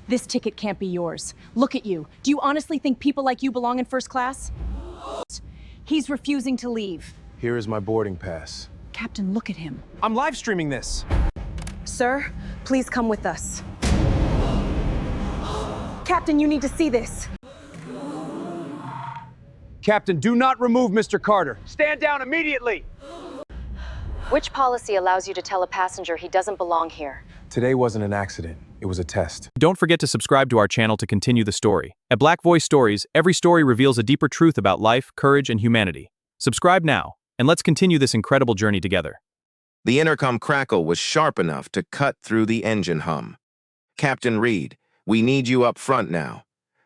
This ticket can't be yours. Look at you. Do you honestly think people like you belong in first class? He's refusing to leave. Here is my boarding pass. Captain, look at him. I'm live streaming this. Sir, please come with us. Captain, you need to see this. Captain, do not remove Mr. Carter. Stand down immediately. Which policy allows you to tell a passenger he doesn't belong here? Today wasn't an accident. It was a test. Don't forget to subscribe to our channel to continue the story. At Black Voice Stories, every story reveals a deeper truth about life, courage, and humanity. Subscribe now, and let's continue this incredible journey together. The intercom crackle was sharp enough to cut through the engine hum. Captain Reed, we need you up front now.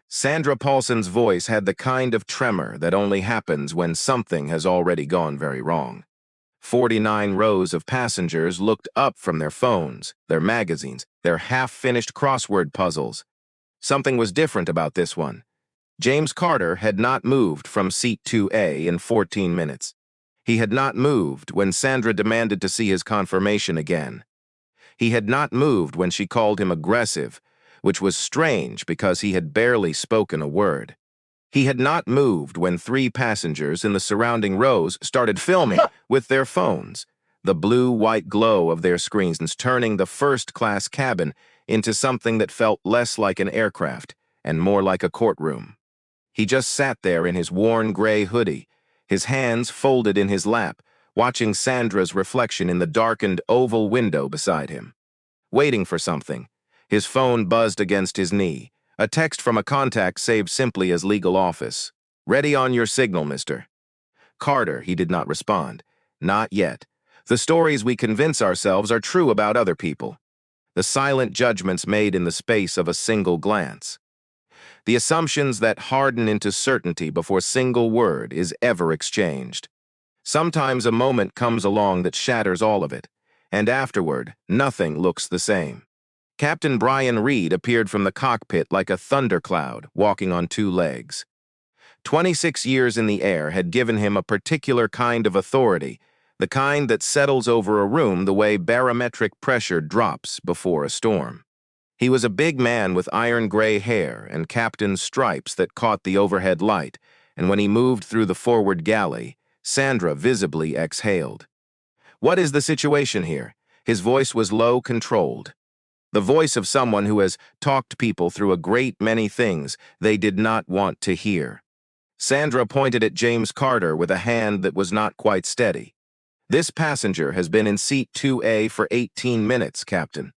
Sandra Paulson's voice had the kind of tremor that only happens when something has already gone very wrong. 49 rows of passengers looked up from their phones, their magazines, their half-finished crossword puzzles. Something was different about this one. James Carter had not moved from seat 2A in 14 minutes. He had not moved when Sandra demanded to see his confirmation again. He had not moved when she called him aggressive, which was strange because he had barely spoken a word. He had not moved when 3 passengers in the surrounding rows started filming with their phones, the blue-white glow of their screens turning the first-class cabin into something that felt less like an aircraft and more like a courtroom. He just sat there in his worn gray hoodie, his hands folded in his lap, watching Sandra's reflection in the darkened oval window beside him. Waiting for something, his phone buzzed against his knee. A text from a contact saved simply as legal office. Ready on your signal, mister. Carter, he did not respond. Not yet. The stories we convince ourselves are true about other people. The silent judgments made in the space of a single glance. The assumptions that harden into certainty before single word is ever exchanged. Sometimes a moment comes along that shatters all of it, and afterward, nothing looks the same. Captain Brian Reed appeared from the cockpit like a thundercloud, walking on 2 legs. 26 years in the air had given him a particular kind of authority, the kind that settles over a room the way barometric pressure drops before a storm. He was a big man with iron-gray hair and captain's stripes that caught the overhead light, and when he moved through the forward galley, Sandra visibly exhaled. What is the situation here? His voice was low, controlled. The voice of someone who has talked people through a great many things they did not want to hear. Sandra pointed at James Carter with a hand that was not quite steady. This passenger has been in seat 2A for 18 minutes, Captain.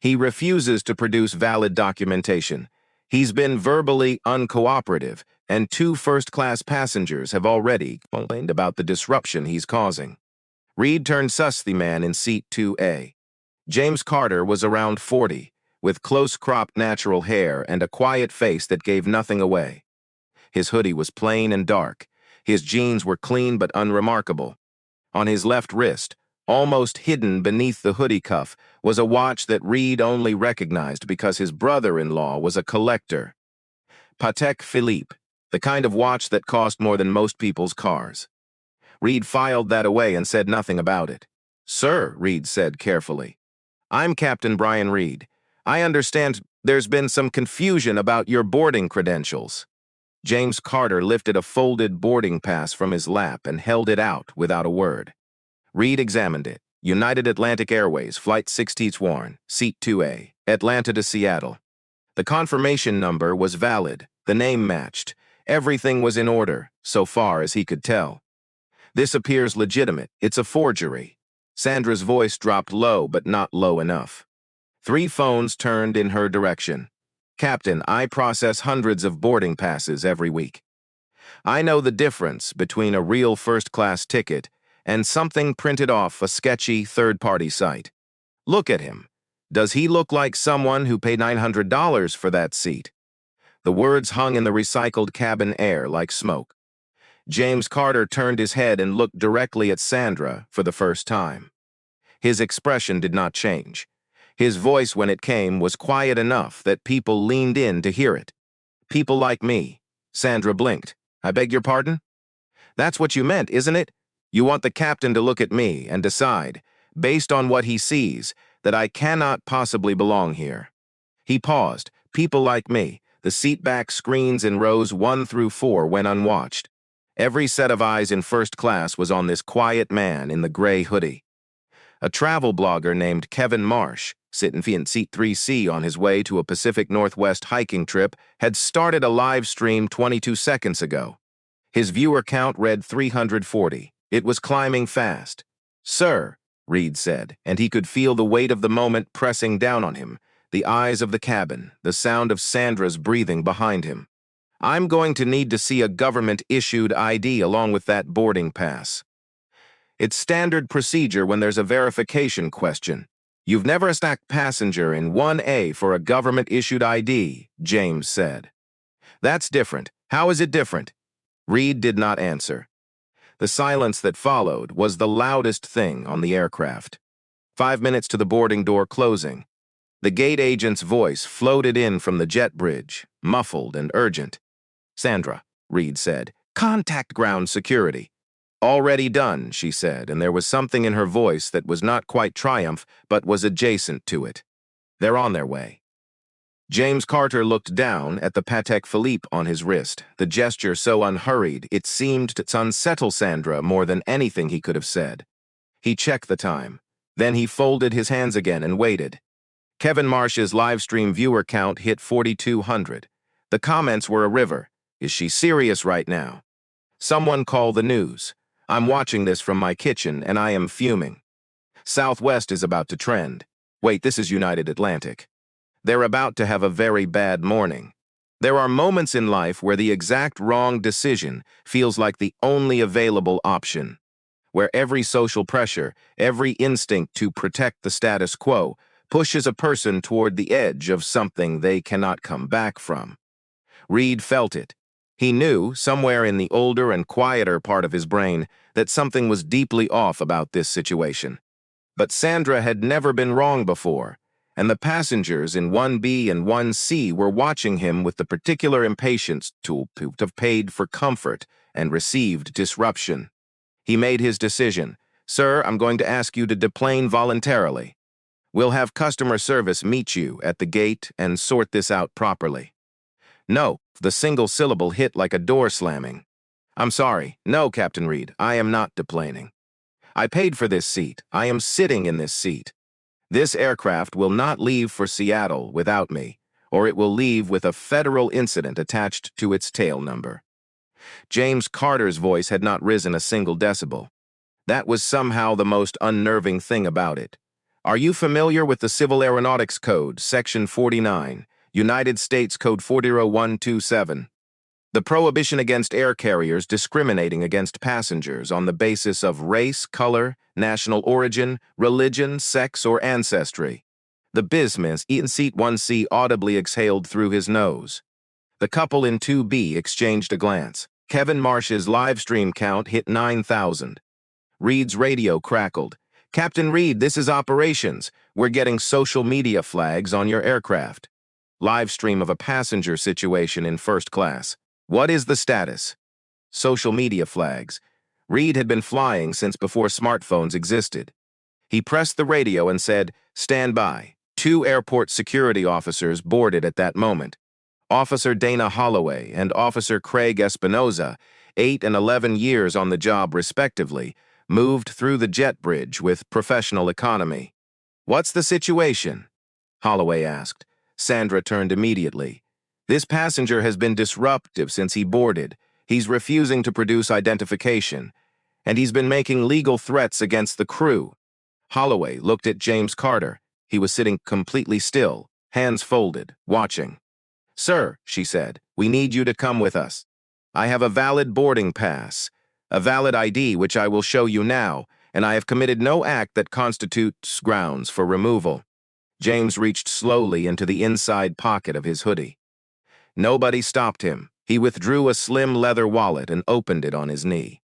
He refuses to produce valid documentation. He's been verbally uncooperative, and 2 first-class passengers have already complained about the disruption he's causing. Reed turned sus the man in seat 2A. James Carter was around 40, with close-cropped natural hair and a quiet face that gave nothing away. His hoodie was plain and dark. His jeans were clean but unremarkable. On his left wrist, almost hidden beneath the hoodie cuff, was a watch that Reed only recognized because his brother-in-law was a collector. Patek Philippe, the kind of watch that cost more than most people's cars. Reed filed that away and said nothing about it. "Sir," Reed said carefully, "I'm Captain Brian Reed. I understand there's been some confusion about your boarding credentials." James Carter lifted a folded boarding pass from his lap and held it out without a word. Reed examined it. United Atlantic Airways, Flight 61, Seat 2A, Atlanta to Seattle. The confirmation number was valid. The name matched. Everything was in order, so far as he could tell. "This appears legitimate. It's a forgery." Sandra's voice dropped low, but not low enough. 3 phones turned in her direction. "Captain, I process hundreds of boarding passes every week. I know the difference between a real first-class ticket and something printed off a sketchy third-party site. Look at him. Does he look like someone who paid $900 for that seat?" The words hung in the recycled cabin air like smoke. James Carter turned his head and looked directly at Sandra for the first time. His expression did not change. His voice, when it came, was quiet enough that people leaned in to hear it. "People like me." Sandra blinked. "I beg your pardon?" "That's what you meant, isn't it? You want the captain to look at me and decide, based on what he sees, that I cannot possibly belong here." He paused, People like me, the seatback screens in rows 1 through 4 went unwatched. Every set of eyes in first class was on this quiet man in the gray hoodie. A travel blogger named Kevin Marsh, sitting in seat 3C on his way to a Pacific Northwest hiking trip, had started a live stream 22 seconds ago. His viewer count read 340. It was climbing fast. "Sir," Reed said, and he could feel the weight of the moment pressing down on him, the eyes of the cabin, the sound of Sandra's breathing behind him. "I'm going to need to see a government-issued ID along with that boarding pass. It's standard procedure when there's a verification question. You've never stacked passenger in 1A for a government-issued ID," James said. "That's different. How is it different?" Reed did not answer. The silence that followed was the loudest thing on the aircraft. 5 minutes to the boarding door closing. The gate agent's voice floated in from the jet bridge, muffled and urgent. "Sandra," Reed said, "contact ground security." "Already done," she said, and there was something in her voice that was not quite triumph, but was adjacent to it. "They're on their way." James Carter looked down at the Patek Philippe on his wrist, the gesture so unhurried it seemed to unsettle Sandra more than anything he could have said. He checked the time. Then he folded his hands again and waited. Kevin Marsh's livestream viewer count hit 4,200. The comments were a river. "Is she serious right now? Someone call the news. I'm watching this from my kitchen and I am fuming. Southwest is about to trend. Wait, this is United Atlantic. They're about to have a very bad morning." There are moments in life where the exact wrong decision feels like the only available option, where every social pressure, every instinct to protect the status quo, pushes a person toward the edge of something they cannot come back from. Reed felt it. He knew, somewhere in the older and quieter part of his brain, that something was deeply off about this situation. But Sandra had never been wrong before, and the passengers in 1B and 1C were watching him with the particular impatience to have paid for comfort and received disruption. He made his decision. "Sir, I'm going to ask you to deplane voluntarily. We'll have customer service meet you at the gate and sort this out properly." "No," the single syllable hit like a door slamming. "I'm sorry. No, Captain Reed, I am not deplaning. I paid for this seat. I am sitting in this seat. This aircraft will not leave for Seattle without me, or it will leave with a federal incident attached to its tail number." James Carter's voice had not risen a single decibel. That was somehow the most unnerving thing about it. "Are you familiar with the Civil Aeronautics Code, Section 49, United States Code 40127? The prohibition against air carriers discriminating against passengers on the basis of race, color, national origin, religion, sex, or ancestry." The business in seat 1C audibly exhaled through his nose. The couple in 2B exchanged a glance. Kevin Marsh's live stream count hit 9,000. Reed's radio crackled. "Captain Reed, this is operations. We're getting social media flags on your aircraft. Live stream of a passenger situation in first class. What is the status?" Social media flags. Reed had been flying since before smartphones existed. He pressed the radio and said, "Stand by." 2 airport security officers boarded at that moment. Officer Dana Holloway and Officer Craig Espinoza, 8 and 11 years on the job respectively, moved through the jet bridge with professional economy. "What's the situation?" Holloway asked. Sandra turned immediately. "This passenger has been disruptive since he boarded. He's refusing to produce identification, and he's been making legal threats against the crew." Holloway looked at James Carter. He was sitting completely still, hands folded, watching. "Sir," she said, "we need you to come with us. I have a valid boarding pass, a valid ID which I will show you now, and I have committed no act that constitutes grounds for removal." James reached slowly into the inside pocket of his hoodie. Nobody stopped him. He withdrew a slim leather wallet and opened it on his knee.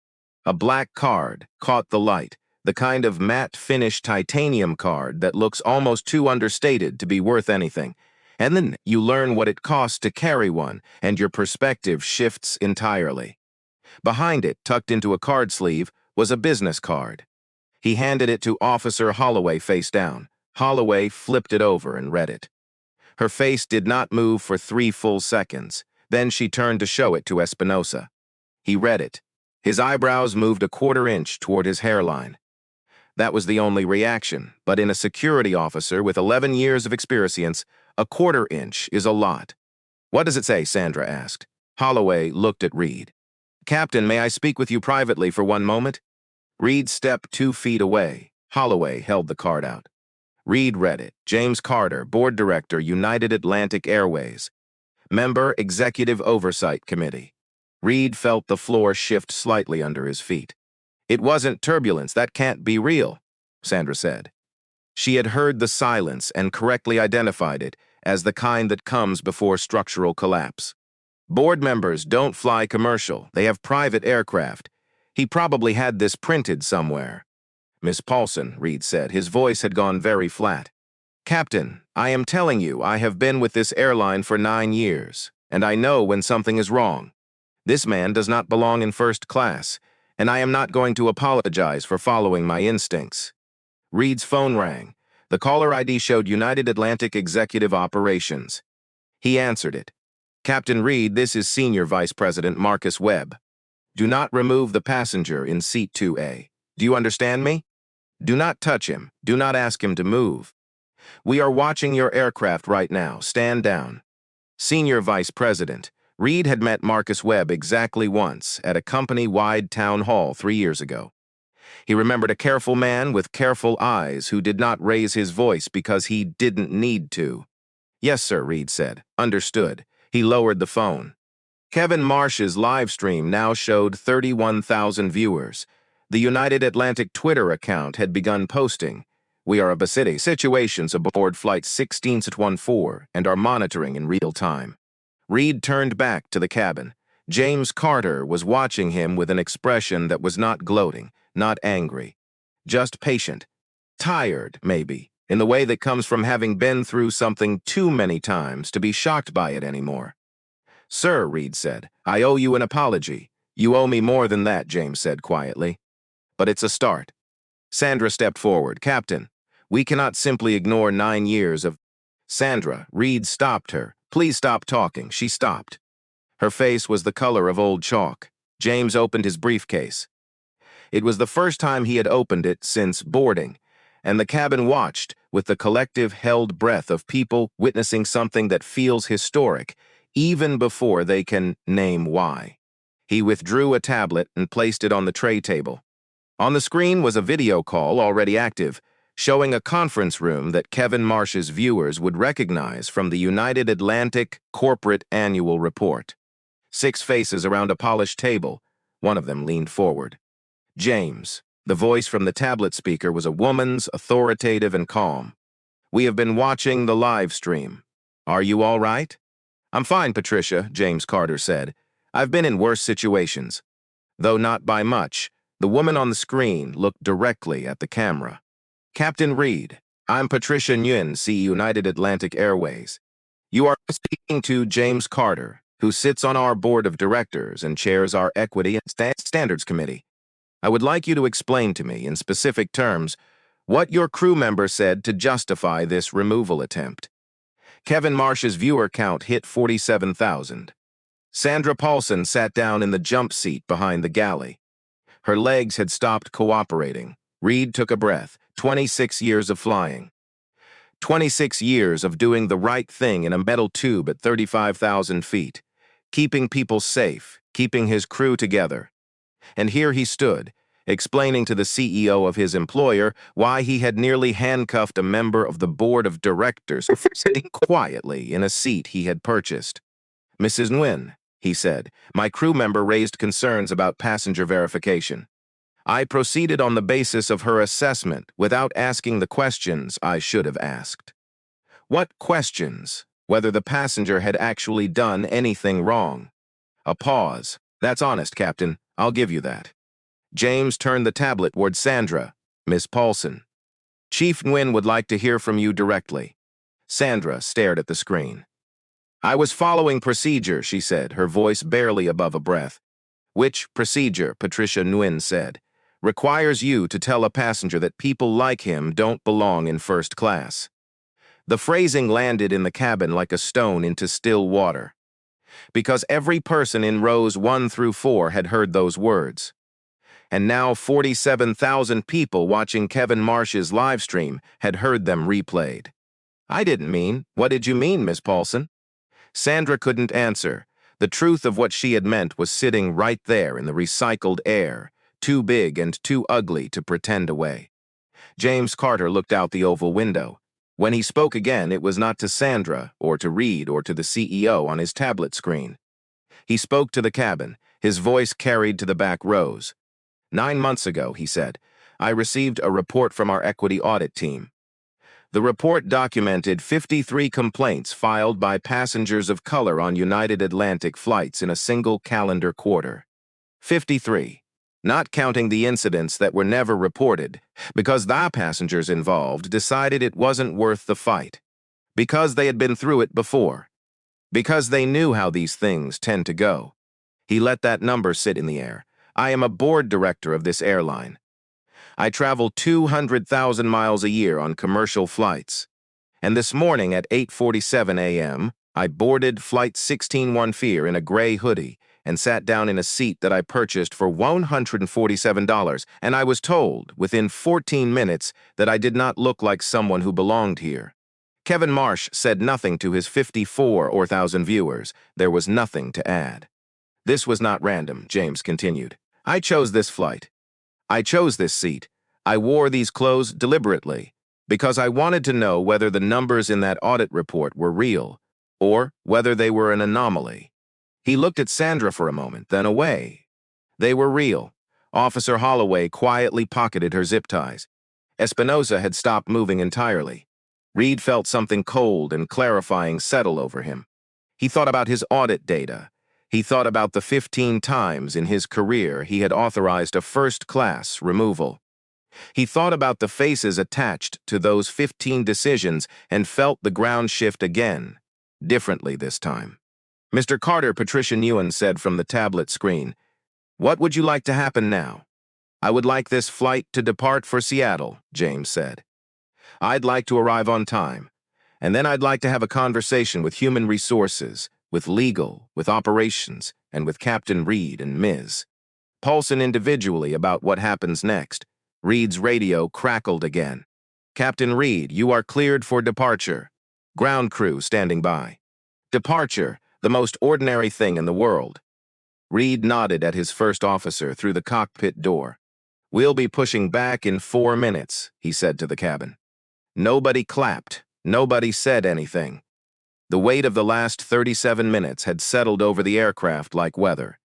A black card caught the light, the kind of matte finish titanium card that looks almost too understated to be worth anything. And then you learn what it costs to carry one, and your perspective shifts entirely. Behind it, tucked into a card sleeve, was a business card. He handed it to Officer Holloway face down. Holloway flipped it over and read it. Her face did not move for 3 full seconds. Then she turned to show it to Espinosa. He read it. His eyebrows moved a quarter-inch toward his hairline. That was the only reaction, but in a security officer with 11 years of experience, a quarter-inch is a lot. "What does it say?" Sandra asked. Holloway looked at Reed. "Captain, may I speak with you privately for 1 moment?" Reed stepped 2 feet away. Holloway held the card out. Reed read it. James Carter, Board Director, United Atlantic Airways. Member, Executive Oversight Committee. Reed felt the floor shift slightly under his feet. "It wasn't turbulence. That can't be real," Sandra said. She had heard the silence and correctly identified it as the kind that comes before structural collapse. "Board members don't fly commercial. They have private aircraft. He probably had this printed somewhere." "Miss Paulson," Reed said. His voice had gone very flat. "Captain, I am telling you, I have been with this airline for 9 years, and I know when something is wrong. This man does not belong in first class, and I am not going to apologize for following my instincts." Reed's phone rang. The caller ID showed United Atlantic Executive Operations. He answered it. "Captain Reed, this is Senior Vice President Marcus Webb. Do not remove the passenger in seat 2A. Do you understand me? Do not touch him. Do not ask him to move. We are watching your aircraft right now. Stand down." Senior Vice President. Reed had met Marcus Webb exactly once at a company-wide town hall 3 years ago. He remembered a careful man with careful eyes who did not raise his voice because he didn't need to. "Yes, sir," Reed said. "Understood." He lowered the phone. Kevin Marsh's live stream now showed 31,000 viewers. The United Atlantic Twitter account had begun posting, "We are of city situations aboard Flight 1614 and are monitoring in real time." Reed turned back to the cabin. James Carter was watching him with an expression that was not gloating, not angry, just patient. Tired, maybe, in the way that comes from having been through something too many times to be shocked by it anymore. "Sir," Reed said, "I owe you an apology." "You owe me more than that," James said quietly. "But it's a start." Sandra stepped forward. "Captain, we cannot simply ignore 9 years of—" "Sandra," Reed stopped her. "Please stop talking." She stopped. Her face was the color of old chalk. James opened his briefcase. It was the first time he had opened it since boarding, and the cabin watched with the collective held breath of people witnessing something that feels historic, even before they can name why. He withdrew a tablet and placed it on the tray table. On the screen was a video call already active, showing a conference room that Kevin Marsh's viewers would recognize from the United Atlantic Corporate Annual Report. 6 faces around a polished table. One of them leaned forward. James. The voice from the tablet speaker was a woman's, authoritative and calm. "We have been watching the live stream. Are you all right?" "I'm fine, Patricia," James Carter said. "I've been in worse situations." Though not by much, the woman on the screen looked directly at the camera. "Captain Reed, I'm Patricia Nguyen, CEO United Atlantic Airways. You are speaking to James Carter, who sits on our board of directors and chairs our Equity and Standards Committee. I would like you to explain to me, in specific terms, what your crew member said to justify this removal attempt." Kevin Marsh's viewer count hit 47,000. Sandra Paulson sat down in the jump seat behind the galley. Her legs had stopped cooperating. Reed took a breath. 26 years of flying. 26 years of doing the right thing in a metal tube at 35,000 feet, keeping people safe, keeping his crew together. And here he stood, explaining to the CEO of his employer why he had nearly handcuffed a member of the board of directors sitting quietly in a seat he had purchased. "Mrs. Nguyen," he said, "my crew member raised concerns about passenger verification. I proceeded on the basis of her assessment without asking the questions I should have asked." "What questions? Whether the passenger had actually done anything wrong." A pause. "That's honest, Captain. I'll give you that." James turned the tablet toward Sandra. "Miss Paulson. Chief Nguyen would like to hear from you directly." Sandra stared at the screen. "I was following procedure," she said, her voice barely above a breath. "Which procedure?" Patricia Nguyen said. "Requires you to tell a passenger that people like him don't belong in first class." The phrasing landed in the cabin like a stone into still water, because every person in rows 1 through 4 had heard those words. And now 47,000 people watching Kevin Marsh's live stream had heard them replayed. I didn't mean, what did you mean, Miss Paulson? Sandra couldn't answer. The truth of what she had meant was sitting right there in the recycled air, too big and too ugly to pretend away. James Carter looked out the oval window. When he spoke again, it was not to Sandra, or to Reed, or to the CEO on his tablet screen. He spoke to the cabin, his voice carried to the back rows. 9 months ago, he said, I received a report from our equity audit team. The report documented 53 complaints filed by passengers of color on United Atlantic flights in a single calendar quarter. 53. Not counting the incidents that were never reported, because the passengers involved decided it wasn't worth the fight. Because they had been through it before. Because they knew how these things tend to go. He let that number sit in the air. I am a board director of this airline. I travel 200,000 miles a year on commercial flights. And this morning at 8:47 a.m., I boarded Flight 1614 in a gray hoodie and sat down in a seat that I purchased for $147, and I was told within 14 minutes that I did not look like someone who belonged here. Kevin Marsh said nothing to his 54,000 viewers. There was nothing to add. This was not random, James continued. I chose this flight. I chose this seat. I wore these clothes deliberately because I wanted to know whether the numbers in that audit report were real or whether they were an anomaly. He looked at Sandra for a moment, then away. They were real. Officer Holloway quietly pocketed her zip ties. Espinosa had stopped moving entirely. Reed felt something cold and clarifying settle over him. He thought about his audit data. He thought about the 15 times in his career he had authorized a first-class removal. He thought about the faces attached to those 15 decisions and felt the ground shift again, differently this time. Mr. Carter, Patricia Newen said from the tablet screen, "What would you like to happen now?" "I would like this flight to depart for Seattle," James said. "I'd like to arrive on time, and then I'd like to have a conversation with human resources, with legal, with operations, and with Captain Reed and Ms. Paulson individually about what happens next." Reed's radio crackled again. "Captain Reed, you are cleared for departure. Ground crew standing by." Departure, the most ordinary thing in the world. Reed nodded at his first officer through the cockpit door. "We'll be pushing back in 4 minutes," he said to the cabin. Nobody clapped. Nobody said anything. The weight of the last 37 minutes had settled over the aircraft like weather.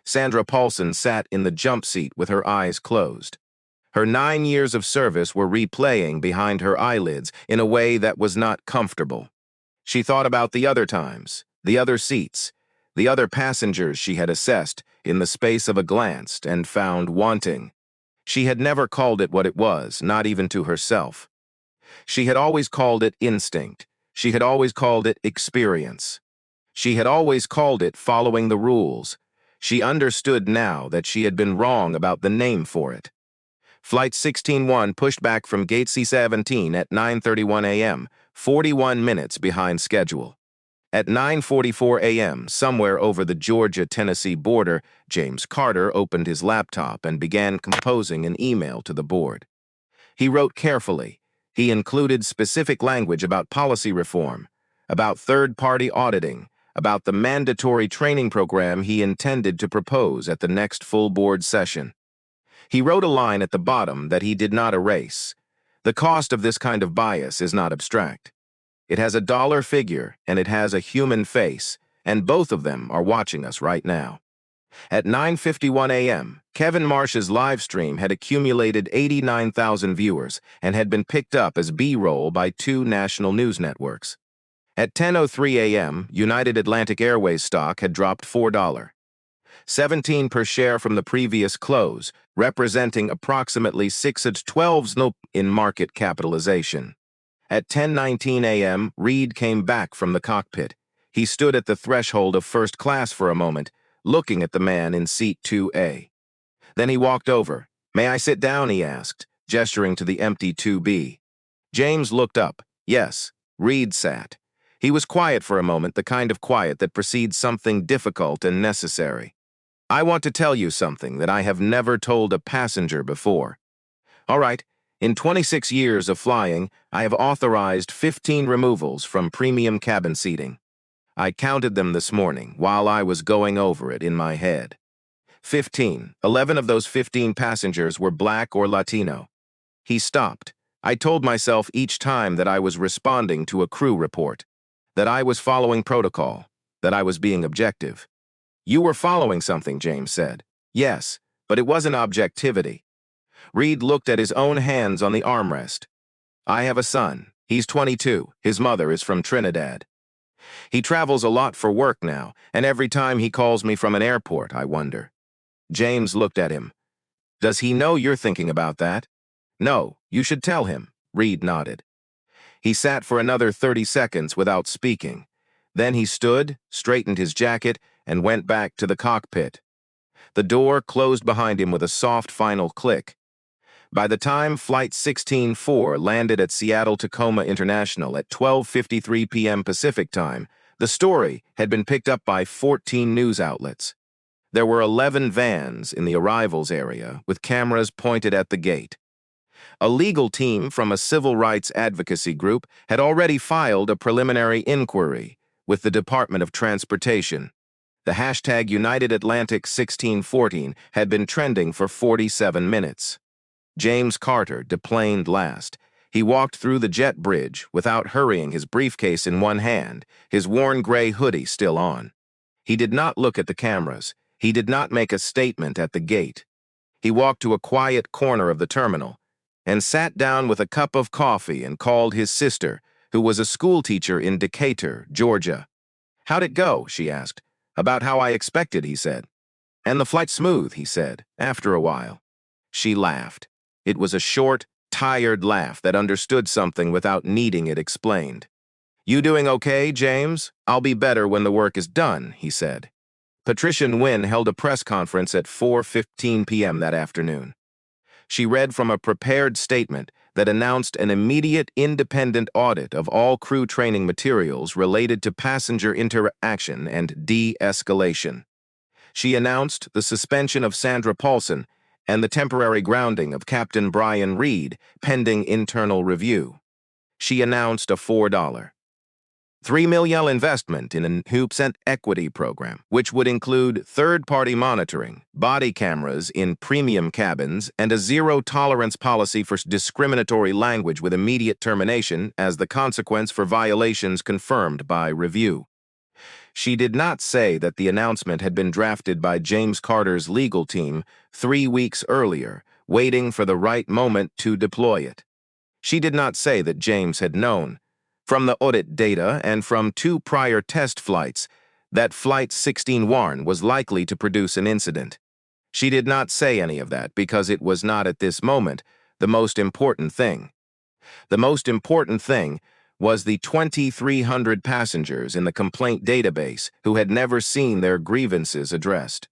Sandra Paulson sat in the jump seat with her eyes closed. Her 9 years of service were replaying behind her eyelids in a way that was not comfortable. She thought about the other times, the other seats, the other passengers she had assessed in the space of a glance and found wanting. She had never called it what it was, not even to herself. She had always called it instinct. She had always called it experience. She had always called it following the rules. She understood now that she had been wrong about the name for it. Flight 16-1 pushed back from Gate C-17 at 9:31 a.m., 41 minutes behind schedule. At 9:44 a.m., somewhere over the Georgia-Tennessee border, James Carter opened his laptop and began composing an email to the board. He wrote carefully. He included specific language about policy reform, about third-party auditing, about the mandatory training program he intended to propose at the next full board session. He wrote a line at the bottom that he did not erase. The cost of this kind of bias is not abstract. It has a dollar figure and it has a human face, and both of them are watching us right now. At 9:51 a.m., Kevin Marsh's live stream had accumulated 89,000 viewers and had been picked up as B-roll by 2 national news networks. At 10:03 a.m., United Atlantic Airways stock had dropped $4.17 per share from the previous close, representing approximately 6/12 in market capitalization. At 10:19 a.m., Reed came back from the cockpit. He stood at the threshold of first class for a moment, looking at the man in seat 2A. Then he walked over. "May I sit down?" he asked, gesturing to the empty 2B. James looked up. "Yes." Reed sat. He was quiet for a moment, the kind of quiet that precedes something difficult and necessary. I want to tell you something that I have never told a passenger before. All right, in 26 years of flying, I have authorized 15 removals from premium cabin seating. I counted them this morning while I was going over it in my head. 15. 11 of those 15 passengers were Black or Latino. He stopped. I told myself each time that I was responding to a crew report, that I was following protocol, that I was being objective. You were following something, James said. Yes, but it wasn't objectivity. Reed looked at his own hands on the armrest. I have a son. He's 22. His mother is from Trinidad. He travels a lot for work now, and every time he calls me from an airport, I wonder. James looked at him. Does he know you're thinking about that? No, you should tell him. Reed nodded. He sat for another 30 seconds without speaking. Then he stood, straightened his jacket, and went back to the cockpit. The door closed behind him with a soft final click. By the time Flight 16-4 landed at Seattle-Tacoma International at 12:53 p.m. Pacific Time, the story had been picked up by 14 news outlets. There were 11 vans in the arrivals area with cameras pointed at the gate. A legal team from a civil rights advocacy group had already filed a preliminary inquiry with the Department of Transportation. The hashtag United Atlantic 1614 had been trending for 47 minutes. James Carter deplaned last. He walked through the jet bridge without hurrying, his briefcase in one hand, his worn gray hoodie still on. He did not look at the cameras. He did not make a statement at the gate. He walked to a quiet corner of the terminal and sat down with a cup of coffee and called his sister, who was a schoolteacher in Decatur, Georgia. How'd it go? She asked. About how I expected, he said. And the flight smooth, he said, after a while. She laughed. It was a short, tired laugh that understood something without needing it explained. You doing okay, James? I'll be better when the work is done, he said. Patricia Nguyen held a press conference at 4:15 p.m. that afternoon. She read from a prepared statement that announced an immediate independent audit of all crew training materials related to passenger interaction and de-escalation. She announced the suspension of Sandra Paulson and the temporary grounding of Captain Brian Reed pending internal review. She announced a $4.3 million investment in a hoops and equity program, which would include third-party monitoring, body cameras in premium cabins, and a zero-tolerance policy for discriminatory language with immediate termination as the consequence for violations confirmed by review. She did not say that the announcement had been drafted by James Carter's legal team 3 weeks earlier, waiting for the right moment to deploy it. She did not say that James had known, from the audit data and from 2 prior test flights, that Flight 16-1 was likely to produce an incident. She did not say any of that because it was not at this moment the most important thing. The most important thing was the 2,300 passengers in the complaint database who had never seen their grievances addressed.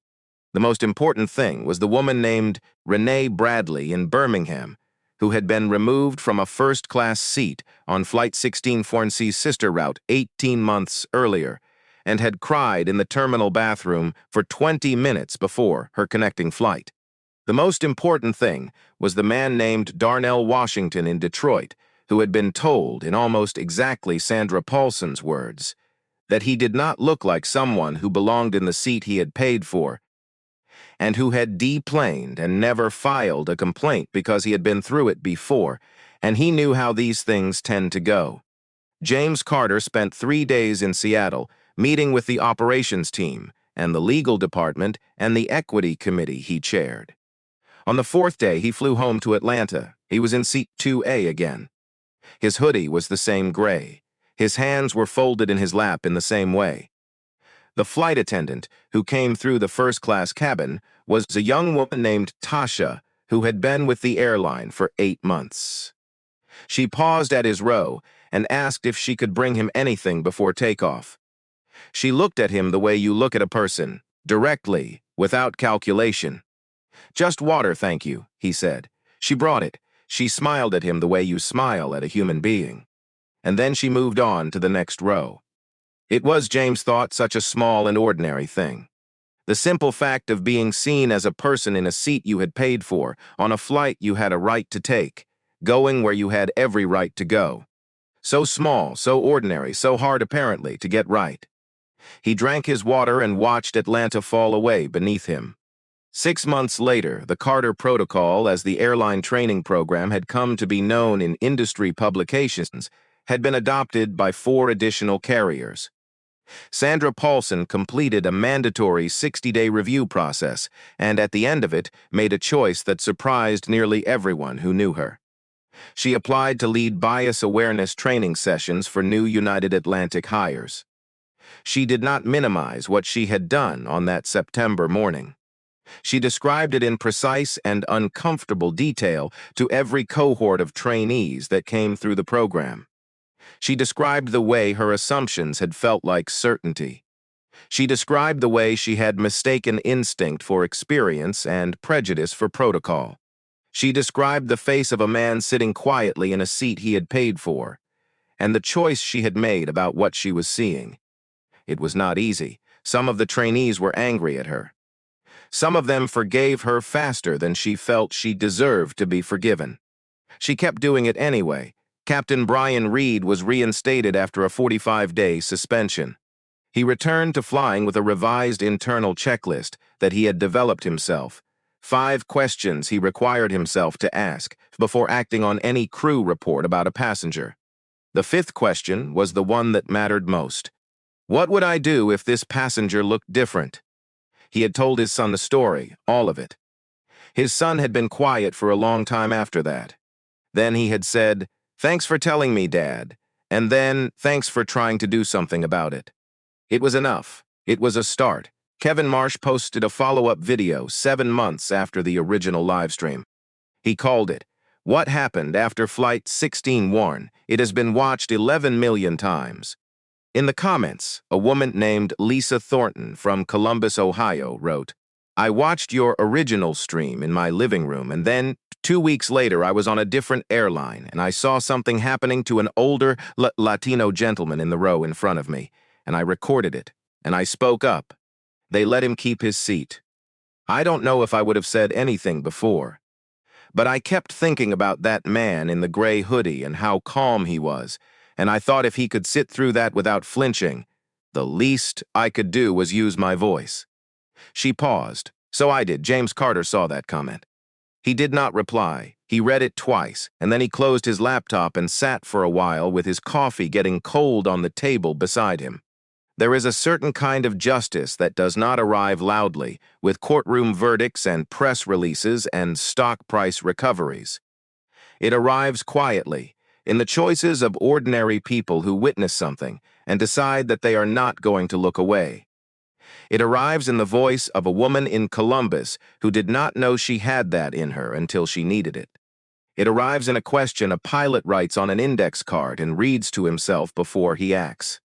The most important thing was the woman named Renee Bradley in Birmingham, who had been removed from a first-class seat on Flight 16-4's sister route 18 months earlier and had cried in the terminal bathroom for 20 minutes before her connecting flight. The most important thing was the man named Darnell Washington in Detroit, who had been told, in almost exactly Sandra Paulson's words, that he did not look like someone who belonged in the seat he had paid for, and who had deplaned and never filed a complaint because he had been through it before, and he knew how these things tend to go. James Carter spent 3 days in Seattle, meeting with the operations team and the legal department and the equity committee he chaired. On the 4th day, he flew home to Atlanta. He was in seat 2A again. His hoodie was the same gray. His hands were folded in his lap in the same way. The flight attendant who came through the first-class cabin was a young woman named Tasha, who had been with the airline for 8 months. She paused at his row and asked if she could bring him anything before takeoff. She looked at him the way you look at a person, directly, without calculation. "Just water, thank you," he said. She brought it. She smiled at him the way you smile at a human being. and then she moved on to the next row. It was, James thought, such a small and ordinary thing. The simple fact of being seen as a person in a seat you had paid for, on a flight you had a right to take, going where you had every right to go. So small, so ordinary, so hard apparently to get right. He drank his water and watched Atlanta fall away beneath him. 6 months later, the Carter Protocol, as the airline training program had come to be known in industry publications, had been adopted by 4 additional carriers. Sandra Paulson completed a mandatory 60-day review process and, at the end of it, made a choice that surprised nearly everyone who knew her. She applied to lead bias awareness training sessions for new United Atlantic hires. She did not minimize what she had done on that September morning. She described it in precise and uncomfortable detail to every cohort of trainees that came through the program. She described the way her assumptions had felt like certainty. She described the way she had mistaken instinct for experience and prejudice for protocol. She described the face of a man sitting quietly in a seat he had paid for, and the choice she had made about what she was seeing. It was not easy. Some of the trainees were angry at her. Some of them forgave her faster than she felt she deserved to be forgiven. She kept doing it anyway. Captain Brian Reed was reinstated after a 45-day suspension. He returned to flying with a revised internal checklist that he had developed himself. 5 questions he required himself to ask before acting on any crew report about a passenger. The 5th question was the one that mattered most. What would I do if this passenger looked different? He had told his son the story, all of it. His son had been quiet for a long time after that. Then he had said, "Thanks for telling me, Dad," and then, "Thanks for trying to do something about it." It was enough. It was a start. Kevin Marsh posted a follow-up video 7 months after the original livestream. He called it, "What Happened After Flight 16 Worn. It has been watched 11 million times." In the comments, a woman named Lisa Thornton from Columbus, Ohio, wrote, "I watched your original stream in my living room, and then 2 weeks later I was on a different airline, and I saw something happening to an older Latino gentleman in the row in front of me, and I recorded it, and I spoke up. They let him keep his seat. I don't know if I would have said anything before, but I kept thinking about that man in the gray hoodie and how calm he was, and I thought if he could sit through that without flinching, the least I could do was use my voice." She paused. "So I did." James Carter saw that comment. He did not reply. He read it twice, and then he closed his laptop and sat for a while with his coffee getting cold on the table beside him. There is a certain kind of justice that does not arrive loudly, with courtroom verdicts and press releases and stock price recoveries. It arrives quietly, in the choices of ordinary people who witness something and decide that they are not going to look away. It arrives in the voice of a woman in Columbus who did not know she had that in her until she needed it. It arrives in a question a pilot writes on an index card and reads to himself before he acts.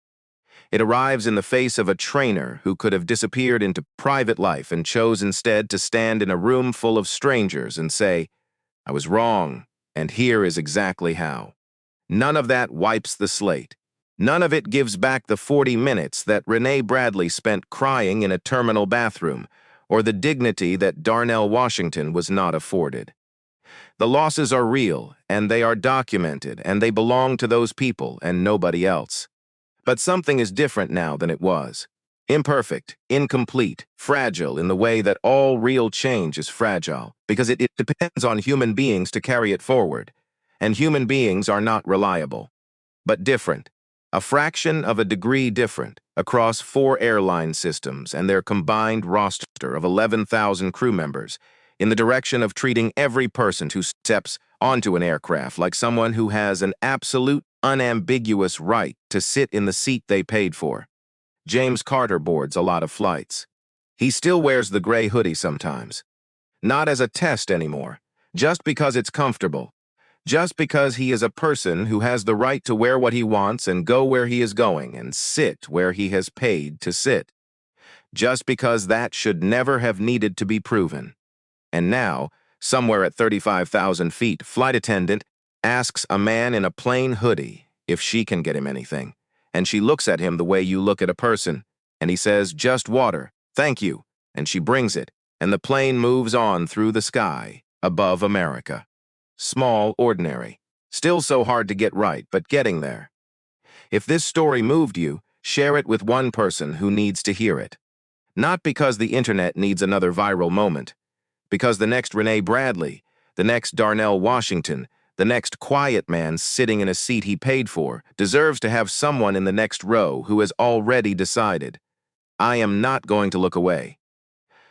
It arrives in the face of a trainer who could have disappeared into private life and chose instead to stand in a room full of strangers and say, "I was wrong, and here is exactly how." None of that wipes the slate. None of it gives back the 40 minutes that Renee Bradley spent crying in a terminal bathroom, or the dignity that Darnell Washington was not afforded. The losses are real, and they are documented, and they belong to those people and nobody else. But something is different now than it was. Imperfect, incomplete, fragile in the way that all real change is fragile, because it depends on human beings to carry it forward. And human beings are not reliable. But different. A fraction of a degree different across 4 airline systems and their combined roster of 11,000 crew members in the direction of treating every person who steps onto an aircraft like someone who has an absolute, unambiguous right to sit in the seat they paid for. James Carter boards a lot of flights. He still wears the gray hoodie sometimes. Not as a test anymore, just because it's comfortable. Just because he is a person who has the right to wear what he wants and go where he is going and sit where he has paid to sit. Just because that should never have needed to be proven. And now, somewhere at 35,000 feet, flight attendant asks a man in a plain hoodie, if she can get him anything. And she looks at him the way you look at a person, and he says, "Just water, thank you," and she brings it, and the plane moves on through the sky, above America. Small, ordinary. Still so hard to get right, but getting there. If this story moved you, share it with one person who needs to hear it. Not because the internet needs another viral moment, because the next Renee Bradley, the next Darnell Washington, the next quiet man sitting in a seat he paid for deserves to have someone in the next row who has already decided, "I am not going to look away."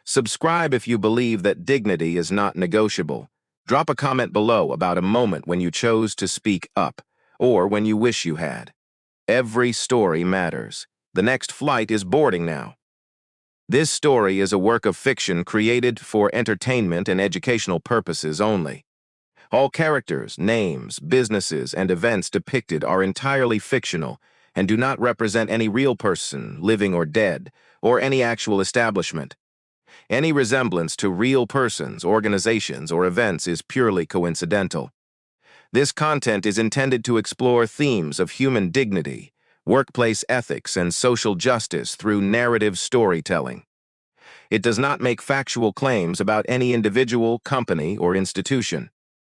Subscribe if you believe that dignity is not negotiable. Drop a comment below about a moment when you chose to speak up, or when you wish you had. Every story matters. The next flight is boarding now. This story is a work of fiction created for entertainment and educational purposes only. All characters, names, businesses, and events depicted are entirely fictional and do not represent any real person, living or dead, or any actual establishment. Any resemblance to real persons, organizations, or events is purely coincidental. This content is intended to explore themes of human dignity, workplace ethics, and social justice through narrative storytelling. It does not make factual claims about any individual, company, or institution.